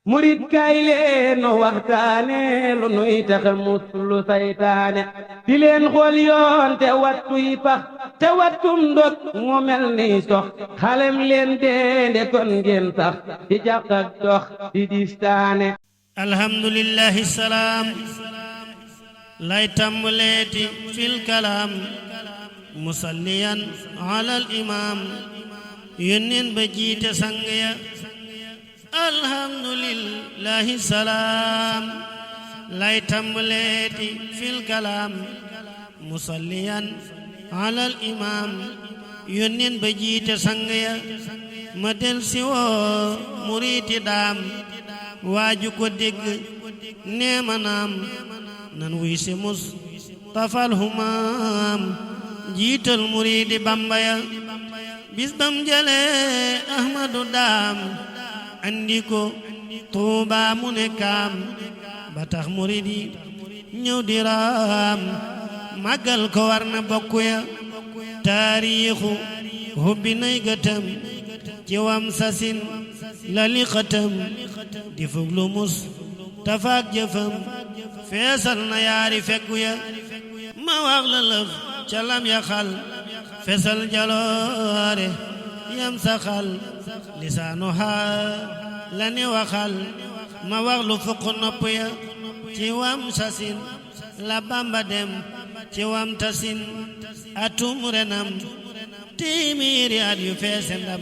murit kay leen nu waxtaane lu nuy taxa muslu saytaane di leen xool yoon te wattuy pax te wattum ndot mu mel ni sox xalem leen deende kon ngeen sax di jàq ak dox di distaane alhamdulillahi salaam lay tàmbaleeti fil kalaam musalliyan alal imaam yónneen ba jiite sang ya alhamdulillahi salaam lay tàmbaleeti fil kalaam musalliyan alal imaam yónneen ba jiite sang ya ma del si woo muriiti daam waaju ko dégg neema naam nan wuy si mus tafal humaam jiital muriidi bamba ya bis bam jale ahmadu daam andi ko tuuba mu ne kaam ba tax muriidi ñëw di raam màggal ko war na bokk ya taariixu hubbi nay gëtëm ci wam sasin la li xëtëm di fuglu mus tafaak jëfam feesal na yaari feggu ya ma wax la lëf ca lam ya xal feesal jaloore yam saxal lisaanu xaal la ni waxal ma wax lu fukk nopp ya ci wam sasin la bamba dem ci wam tasin atum renam téeméeri at yu feese ndam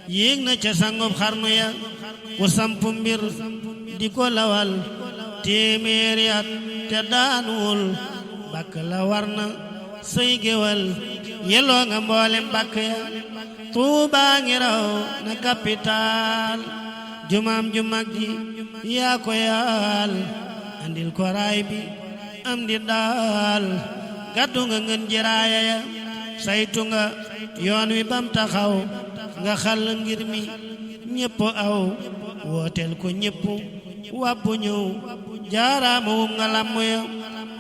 yéeg na ca sangub xarnu ya ku samp mbir di ko lawal téeméeri at te daanuwul bakk la war na sëy géwal yelloo nga mboolem bakk ya Tuubaa ngi raw na capital jumaam ju mag ji yaa ko yaal andil ko raay bi am di daal gàddu nga ngën ji raaya ya saytu nga yoon wi bam taxaw nga xal ngir mi ñépp aw wooteel ko ñépp wàbbu ñëw jaaraama wum nga làmm ya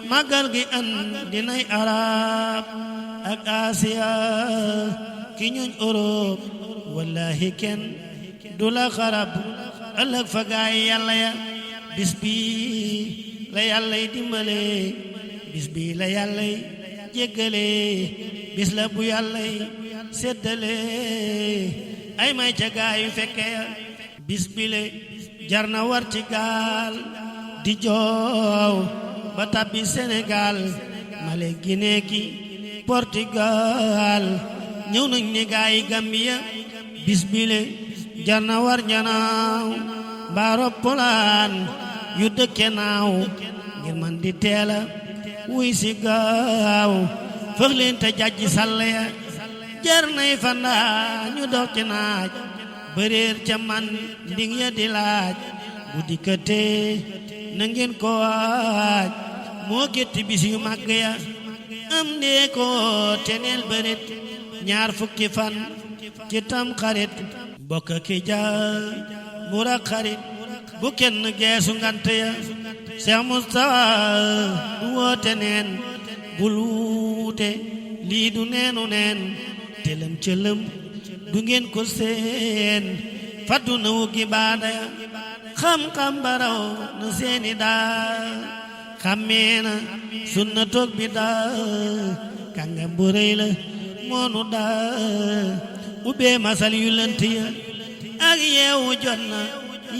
màggal gi an dinay arab ak asiya ki ñuñ Europe wallahi kenn du la xarab ëllëg fa gaay yàlla ya bis bi la yàllay dimbale bis bi la yàllay jéggale bis la bu yàllay séddale ay may ca gaay yu fekke ya bis bi le jar na war ci gaal di joow ba tabbi Sénégal Mali Guinée ki Portugal ñëw nañ ni gaay Gambia bis bi le jar na war njanaaw mbaa roppalaan yu dëkke naaw ngir man di teela wuy si gaaw fëx leen te jajji sàll ya jar nay fandaa ñu dox ci naaj bëreer ca man nding ya di laaj bu dikkatee na ngeen ko waaj moo gétti bis yu màgg ya am ndee ko teneel bërit ñaar fukki fan ci tam xarit bokk ki jaar mura xarit bu kenn geesu ngant ya Cheikh Moustapha du woote neen bul wuute lii du neenu neen telem cëlëm du ngeen ko seen faddu na wuggi baada ya xam-xam baraw na seeni daa xammee na sunna toog bi daa kàngam bu rëy la moonu daa ubbee masal yu lënt ya ak yeewu jot na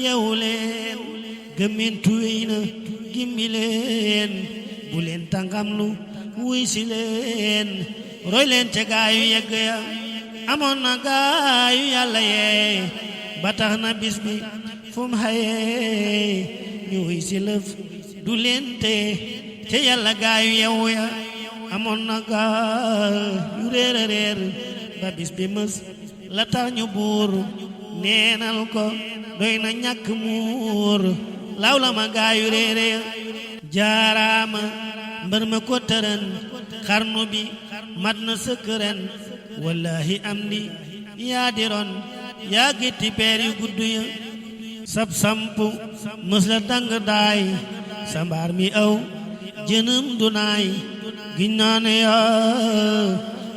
yeewu leen gëmmintu wéy na gimmi leen bu leen tàngamlu wuy si leen roy leen ca gaayu yegg ya amoon na gaayu yàlla yee ba tax na bis bi fu mu xayee ñu wuy si lëf du leen te yàlla gaayu yewu ya amoon na gaayu réer a réer ba bis bi mës la tax ñu buur neenal ko doy na ñàkk muur law la ma gaayu réere ya jaaraama mbër ma ko tëran xarnu bi mat na sëkkëren wallahi am di yaa di ron yaa gétti peer yu gudd ya sab sampu mës la dang daay sa mbaar mi aw jënëm du naay giñ naa ne yaa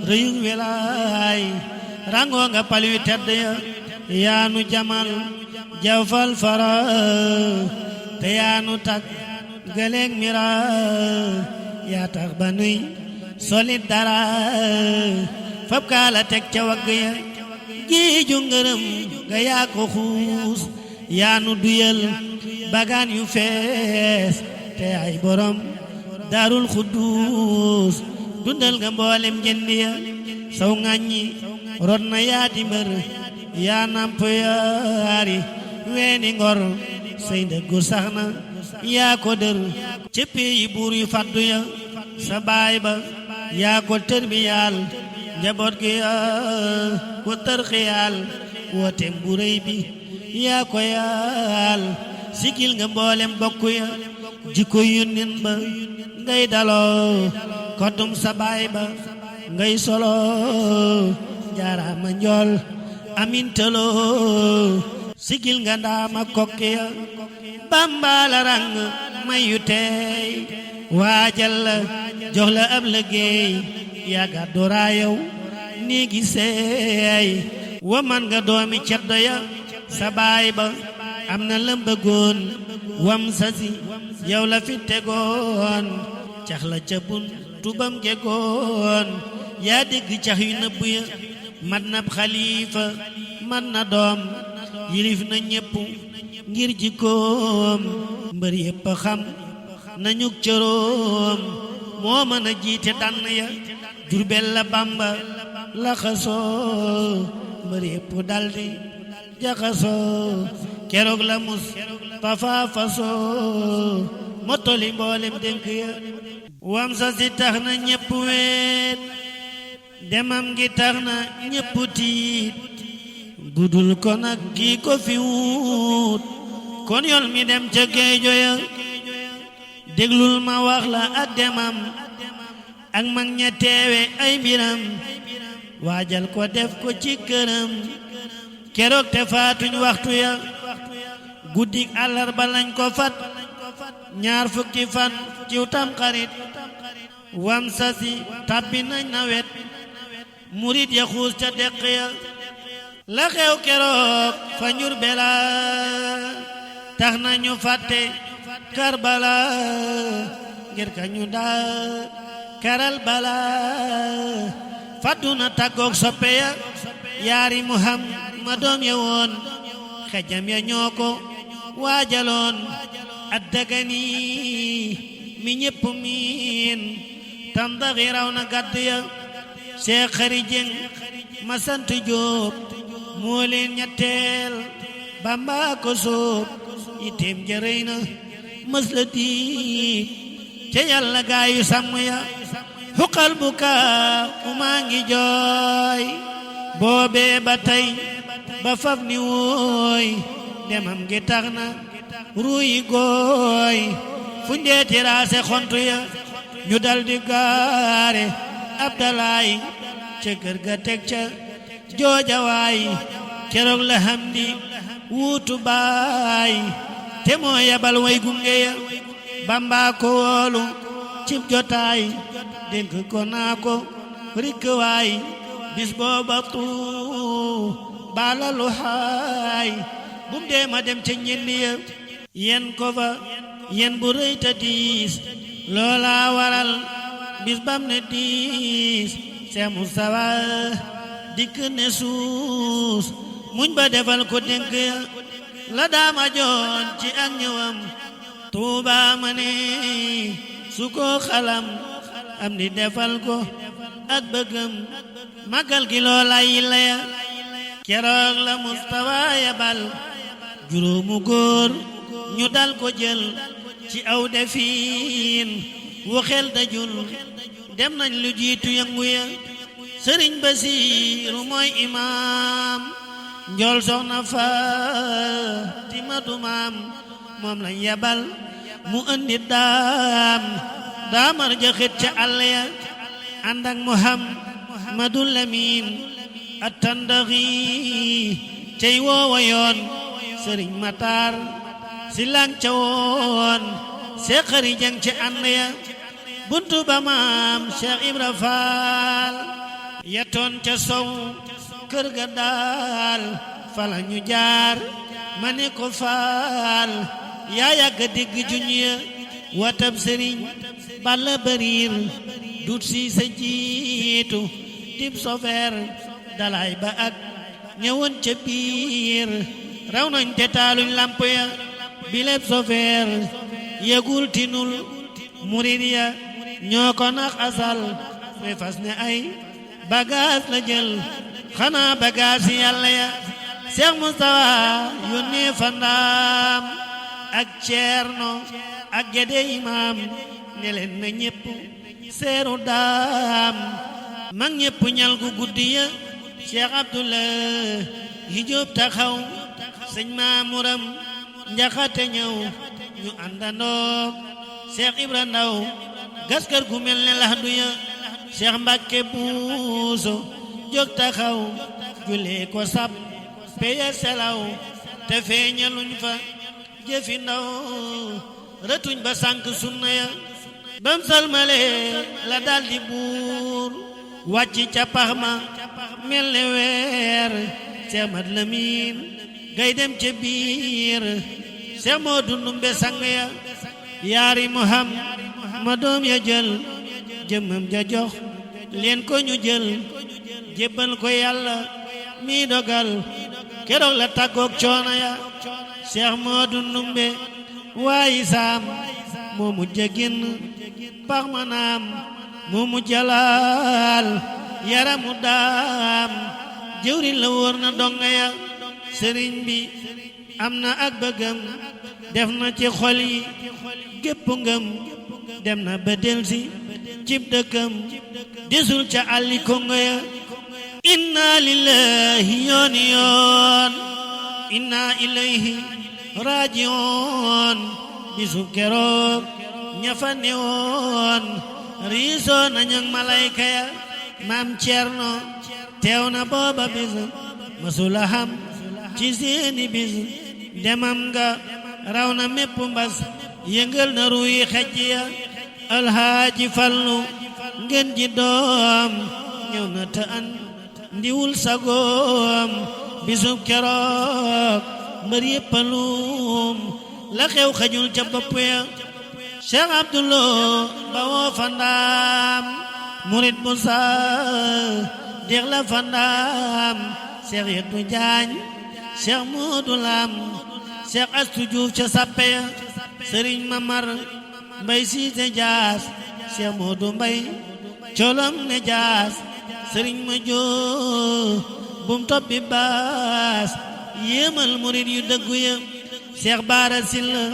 rëyug welaay rangoo nga pal wi tedd ya yaanu jamal jawfal fara te yaanu tak gëleeg mira yaa tax ba nuy solit dara fab kaala teg ca wagg ya géeju ngërëm ga yaa ko xuus yaanu duyal bagaan yu fees te ay borom daarul xudduus dundal nga mboolem jëndi ya saw ŋàññi rod na yaa di mbër yaa namp yaari weeni ngor say ndëggu sax na yaa ko dër ci peyi buur yu faddu ya sa baay ba yaa ko tër bi yaal njaboot gi yaa ko tër xiyaal wooteem bu rëy bi yaa ko yaal sigil nga mboolem bokk ya jikko yónneen ba ngay daloo koddum sa baay ba ngay solo jaaraama njool amin tëloo sigil nga ndaama kokki ya bambala rang mayu teey waajal la jox la ab liggéey yaa gàddu raayow nii gi seey wa man nga doomi ceddo ya sa baay ba am na lam bëggoon wam sasi yow la fi tegoon cax la ca bun tubam jegoon yaa dégg cax yu nëbb ya mat na xalifa mat na doom yilif na ñépp ngir jikkoom mbër yépp xam nañu cëroom moo mën a jiite tànn ya Jurbel la Bamba la xasoo mbër yépp daldi jaxasoo keroog la mus tafa fasoo mottali mboolem dénk ya wam sa si tax na ñépp weet demam gi tax na ñépp tiit budul ko nag kii ko fi wut kon yol mi dem ca géejo ya déglul ma wax la ak demam ak mag ña teewe ay mbiram waajal ko def ko ci këram keroog te faatuñ waxtu ya guddik àllarba lañ ko fat ñaar fukki fan ciw tam xarit wam sasi tabbi nañ nawet murit ya xuus ca deq ya la xew keroog fa njur bela tax nañu fàtte Karbala ngir ka ñu daa karal bala fàdduna tàggoog soppe ya yaari Muhammadoom ya woon xejam ya ñoo ko waajaloon addagani mi ñépp miin tandaxi raw na gàdd ya Seex Xari Jeng ma sant Jóob moo leen ñetteel Bamba ko soob item jërëy na mës la diib ca Yàlla gaayu sàmm ya xuqal bu kaa maa ngi jooy boobee ba tey ba faf ni wooy demam gi tax na ruuyi gooy fu ndeeti raase xontu ya ñu dal di gaare Abdalaay ca kër ga teg ca joojawaay keroog la Hamdi wuutu baay te moo yabal way gunge ya Bamba ko woolu cib jotaay dénk ko naa ko rikk waay bis booba tuu baalalu haay bum dee ma dem ca ñenni ya yen ko fa yen bu rëy ta diis loola waral bis bam ne diis Seex Mustafa dikk ne suus muñ ba defal ko dénk ya la daama joon ci ak ñëwam Tuuba ma ne su ko xalam am di defal ko ak bëggam magal gi loola yi la ya keroog la Mustafa yabal juróomu góor ñu dal ko jël ci aw defiin wu xel dajul dem nañ lu jiitu yëngu ya Sëriñ Basiiru mooy imaam njool soxna Faatimatu maam moom lañ yabal mu andi daamar jaxit ca àll ya ànd ak Muhammadul Lamin attandaxi cey woowa yoon Sëriñ Matar si lang ca woon Seex Xari Jeng ca ànd ya buntu ba maam Cheikh Ibra Faal yetoon ca sow kër ga daal fala ñu jaar ma ne ko faal yaa yàgg dégg juñ ya watab sëriñ balla bariir dut si sa jiitu dib sofeer dalay ba ak ñëwoon ca biir raw nañ te taaluñ lamp ya bileb sofeer yëgul tinul murid ya ñoo ko nax asal muy fas ne ay bagaas la jël xanaa bagaas yi yàlla ya Seex Mustafa yónnee fa ndaam ak Ceerno ak Gede Imaam ne leen na ñépp seeru daam mag ñépp ñal gu guddi ya Cheikh Abdullah Jóob taxaw sëñ Maamuram Njaxate ñëw ñu àndandoo Cheikh Ibra Ndaw gas kër gu mel ne lax du ya Cheikh Mbàkke Buuso jóg taxaw julee ko sab peya selaw te feeñaluñ fa jëfi ndaw rëtuñ ba sànk sunna ya bam salmale la daldi buur wàcc ca pax ma mel ne weer Cheikh Mat Lamin gay dem ca biir Cheikh Moodu Ndumbe sang ya yaari ma doom ya jël jëmmam ja jox leen ko ñu jël jébbal ko yàlla mi dogal keroog la tàggoog coono ya Cheikh Moodu Ndumbe waayi saam moo mujj a génn pax ma naam moo mujj a laal yaramu daam jëwriñ la wóor na donga ya sëriñ bi am na ak bëggam def na ci xol yi gépp ngëm dem na ba delsi cib dëkkam desul ca àlli kongo ya inna lillahi yoon yoon inna ilayhi rajiun bisub keroog ña fa newoon riisoo nañu ak malayka ya maam Cerno teew na booba bis masula xam ci seeni bis demam nga raw na mépp mbas yëngal na ruuyi xejj ya alhaaji Fallu ngeen ji doom ñëw na ta an ndiwul sagoom bisub keroog mbër yëppalum la xew xajul ca bopp ya Cheikh Abdullah ba woo fa ndaam murid Musa dex la fa ndaam Cheikh Yetu Jaañ Cheikh Moodu Lam Cheikh Astu Juuf ca sappe ya Sëriñ Mamar Mbay Siise Jaas Cheikh Moodu Mbay colom ne jaas Sëriñ ma joo bum toppi baas yéemal murid yu dëggu ya Cheikh Baara Silla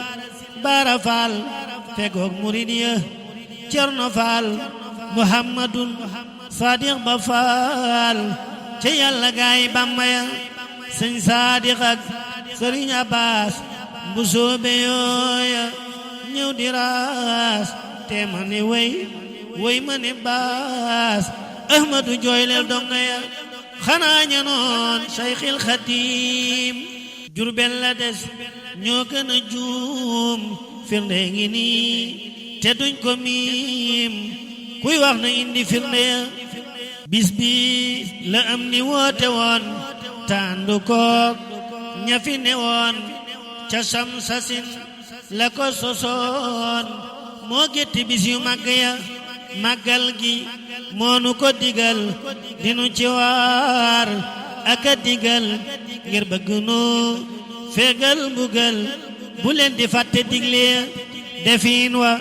Baara Faal fegoog murid ya Cerno Faal Muhammadun Sadiq Ba Faal ca yàlla gaay Bamba ya Sëñ Sadiq ak Sëriñ Abbas bu soobe yooya ñëw di raas te ma ne way ma ne baas Ahmadu jooyleel donga ya xanaa ñanoon Sayxil Xadiim Jurbel la des ñoo gën a juum firnde ngi nii te duñ ko miim kuy wax na indi firnde ya bis bi la am ni woote woon tàndu koog ña fi ne woon ca Samsasin la ko sosoon moo gétti bis yu màgg ya màggal gi moonu ko digal dinu ci waar aka digal ngir bëgg nu fegal mbugal bu leen di fàtte digle defin wa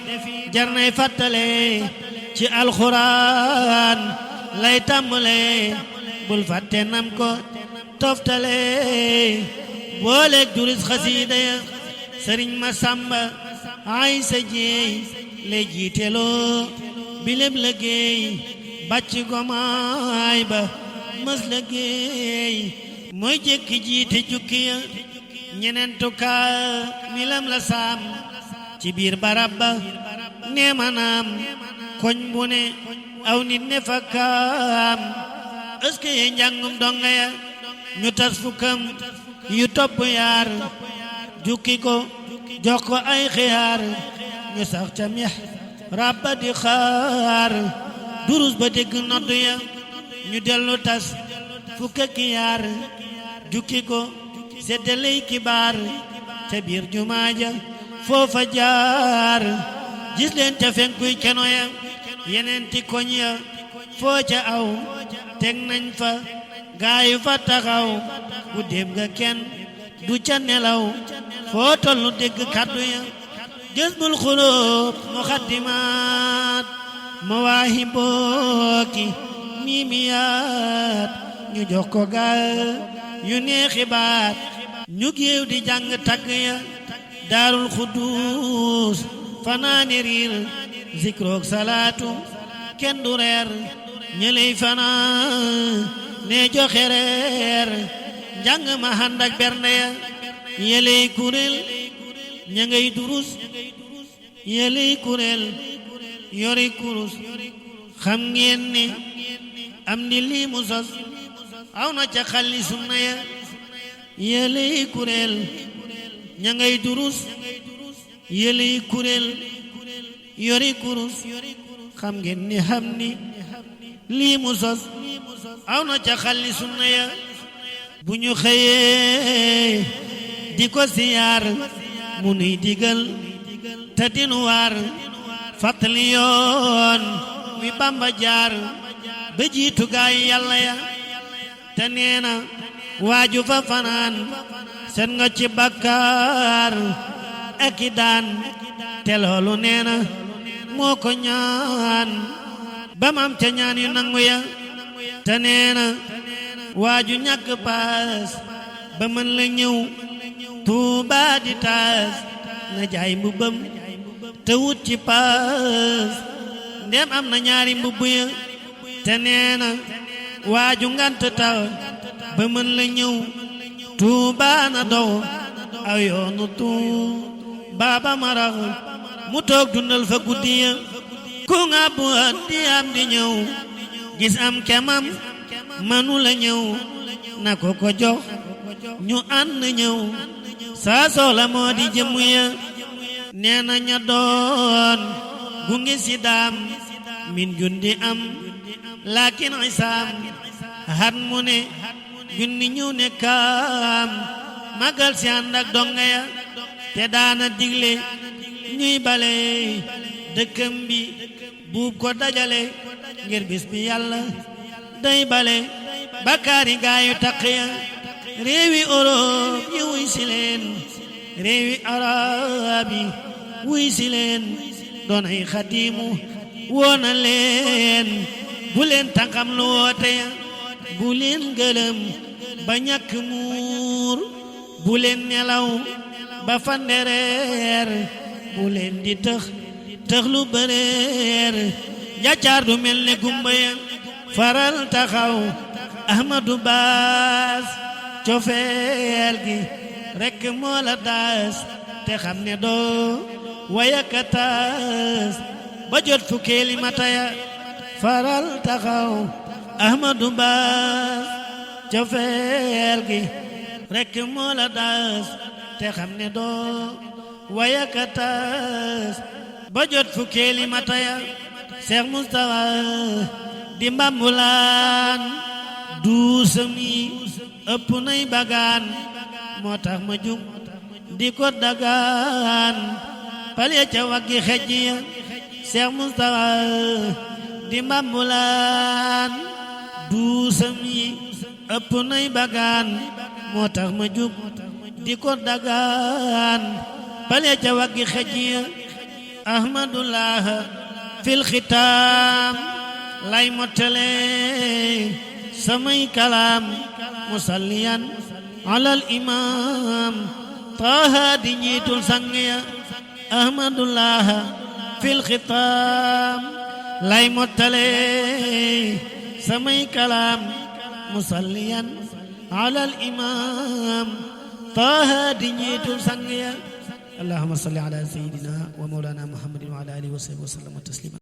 jar nay fàttale ci alxuraan lay tàmbale bul fàtte nam ko toftale booleeg duris xasiida ya sëriñ Masamba ay sa jeey lay jiiteloo bileb liggéey bàcc gomaay ba mës liggéey mooy jekki jiite jukki ya ñenentu milam la saam ci biir barab ba neemanaam koñ bu ne aw nit ne fa kaam ëske ye njàngum donga ya ñu tas fukkam yu topp yaar jukki ko jox ko ay xiyaar ñu sax ca mex rabba di xaar durus ba dégg nodd ya ñu dellu tas fukk ak yaar jukki ko seddaley kibaar ca biir jumaa ja foofa jaar gis leen ca fenkuy keno ya yeneen ti koñ ya foo ca aw teg nañ fa gaayu fa taxaw guddeem ga kenn du ca nelaw foo tollu dégg kaddu ya jazbul xulub muxaddimaat mawaahiboki miimiyaat ñu jox ko gaal yu neexi baat ñu géew di jàng tagg ya daarul xuddus fanaani riir zikrook salaatu kenn du reer ñëley fanaan ne joxe reer njàng ma ànd ak bernde ya yeley kuréel ña ngay durus yeley kuréel yori kurus xam ngeen ni am ni lii mu sos aw na ca xalli sunna ya yeley kuréel ña ngay durus yeley kuréel yori kurus xam ngeen ni xam ni lii mu sos aw na ca xalli sunna ya bu ñu xëyee di ko siyaar mu nuy digal te dinu waar fàttali yoon wi Bamba jaar ba jiitu gaay yàlla ya te nee na waaju fa fanaan set nga ci bakkaar ak i daan te loolu nee na moo ko ñaan ba mam ca ñaan yu nangu ya te nee na waaju ñàkk paas ba mën la ñëw Tuuba di taas na jaay mbubbam te wut ci paas ndem am na ñaari mbubb ya te nee na waaju ngant taw ba mën la ñëw Tuuba na dow aw yoonu Tuuba ba marax mu toog dundal fa guddi ya ku nga bu di am di ñëw gis am kemam manu la ñëw na ko ko jox ñu ànd ñëw saa soxla moo di jëmm ya nee na ña doon gunge si daam min jundi am laakin isaam hat mu ne junni ñëw ne kaam magal si ànd ak donga ya te daana digle ñuy bale dëkkam bi buub ko dajale ngir bis bi yàlla day bale bakkaari gaayu taq ya réewi Europe yi wuy si leen réewi arab yi wuy si leen doon ay xadiimu woona leen bu leen tànkam lu woote ya bu leen gëlëm ba ñàkk muur bu leen nelaw ba fandereer bu leen di tëx lu bëreer njàccaar du mel ne gumba ya faral taxaw Ahmadu Baas cofeel gi rekk moo la daas te xam ne doo wayakataas ba jot fukkeeli mataya faral taxaw Ahmadu Baas cofeel gi rekk moo la daas te xam ne doo wayakataas ba jot fukkeeli mataya Seex Mustafa di mbambulaan duusam yi ëpp nay bagaan moo tax ma jug di ko dagaan pale ca waggi xejj ya Seex Mustafa di mbambulaan duusam yi ëpp nay bagaan moo tax ma jug di ko dagaan pale ca waggi xejj ya Ahmadullah fil xitaam lay mottale samay kalaam musalliyan alal imaam Taaha di njiitul sang ya Ahmadullah fil xitaam lay mottale samay kalaam musalliyan alal imaam Taaha di njiitul sang ya allahumma salli ala sayyidina wa mawlana muhammadin wa ala alihi wa sahbihi wa sallam taslima